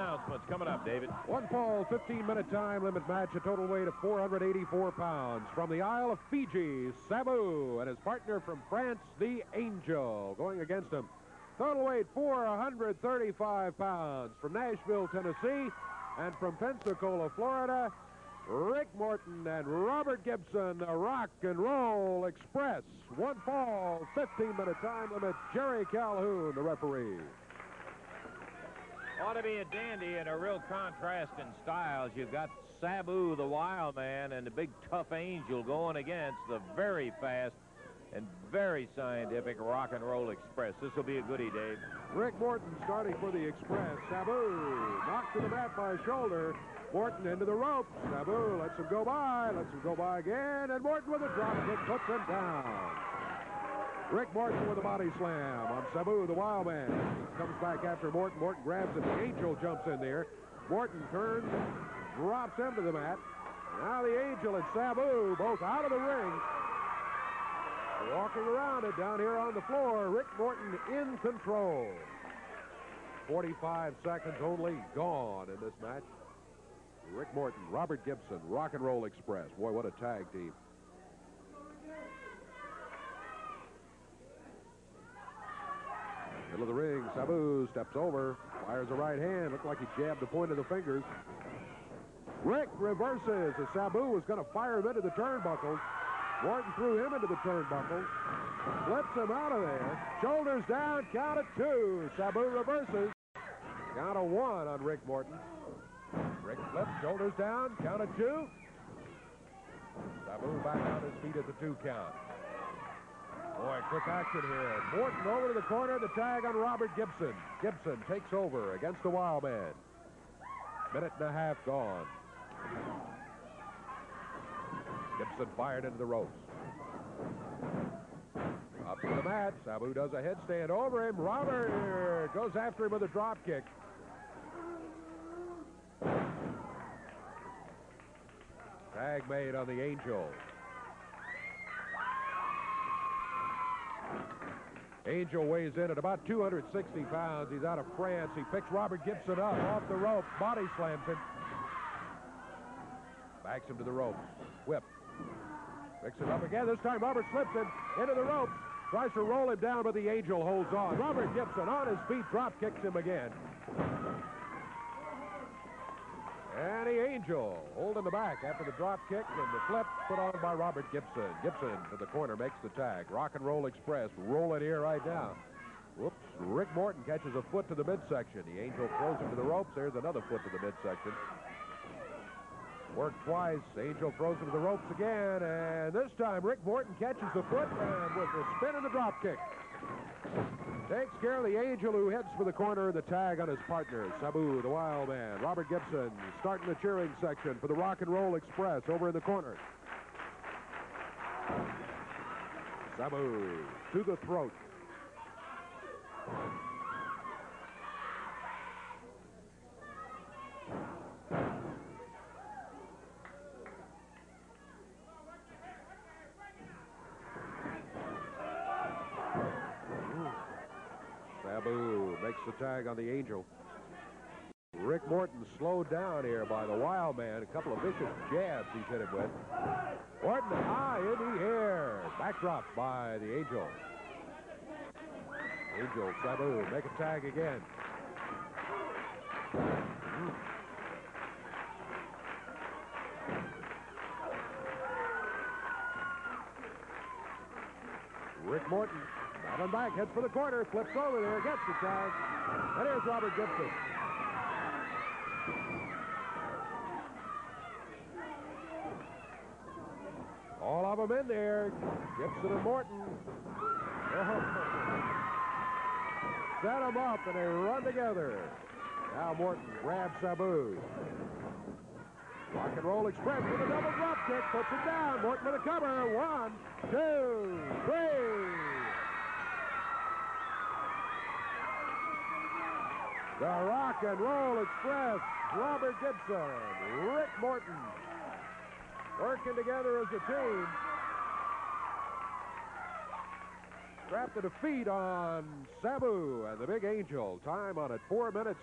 announcements coming up, David. One fall, 15-minute time limit match, a total weight of 484 pounds. From the Isle of Fiji, Sabu and his partner from France, the Angel, going against him. Total weight 435 pounds. From Nashville, Tennessee, and from Pensacola, Florida, Rick Morton and Robert Gibson, the Rock and Roll Express. One fall, 15-minute time limit. Jerry Calhoun, the referee. Ought to be a dandy and a real contrast in styles. You've got Sabu, the wild man, and the big tough Angel going against the very fast and very scientific Rock and Roll Express. This will be a goodie, Dave. Rick Morton starting for the Express. Sabu knocked to the mat by a shoulder. Morton into the ropes. Sabu lets him go by again, and Morton with a drop kick puts him down. Rick Morton with a body slam on Sabu, the wild man. Comes back after Morton. Morton grabs it. The Angel jumps in there. Morton turns, drops him to the mat. Now the Angel and Sabu both out of the ring. Walking around it down here on the floor. Rick Morton in control. 45 seconds only gone in this match. Rick Morton, Robert Gibson, Rock and Roll Express. Boy, what a tag team. Middle of the ring, Sabu steps over, fires a right hand. Looked like he jabbed the point of the fingers. Rick reverses as Sabu was going to fire him into the turnbuckles. Morton threw him into the turnbuckles. Flips him out of there. Shoulders down, count of 2. Sabu reverses. Count of 1 on Rick Morton. Rick flips, shoulders down, count of 2. Sabu back on his feet at the 2 count. Boy, quick action here. Morton over to the corner, the tag on Robert Gibson. Gibson takes over against the wild man. Minute and a half gone. Gibson fired into the ropes. Up to the mat. Sabu does a headstand over him. Robert goes after him with a drop kick. Tag made on the Angel. Angel weighs in at about 260 pounds. He's out of France. He picks Robert Gibson up off the rope. Body slams him. Backs him to the ropes. Whip. Picks it up again. This time Robert slips him into the ropes. Tries to roll him down, but the Angel holds on. Robert Gibson on his feet, drop kicks him again. And the Angel holding the back after the drop kick and the flip put on by Robert Gibson. Gibson to the corner, makes the tag. Rock and Roll Express rolling here right now. Whoops. Rick Morton catches a foot to the midsection. The Angel throws him to the ropes. There's another foot to the midsection. Worked twice. Angel throws him to the ropes again, and this time Rick Morton catches the foot and with a spin and a drop kick. Takes care of the Angel, who heads for the corner. The tag on his partner, Sabu, the wild man. Robert Gibson starting the cheering section for the Rock and Roll Express over in the corner. Sabu to the throat. Sabu makes the tag on the Angel. Rick Morton slowed down here by the wild man. A couple of vicious jabs he's hit him with. Morton high in the air. Backdrop by the Angel. Angel, Sabu, make a tag again. Rick Morton, batting back, heads for the corner, flips over there, gets the tag. And here's Robert Gibson. All of them in there. Gibson and Morton. Oh. Set them up, and they run together. Now Morton grabs Sabu. Rock and Roll Express with a double drop kick, puts it down. Morton with a cover. 1, 2, 3. The Rock and Roll Express, Robert Gibson, Rick Morton, working together as a team. Strapped to the feet on Sabu and the Big Angel. Time on it, 4 minutes.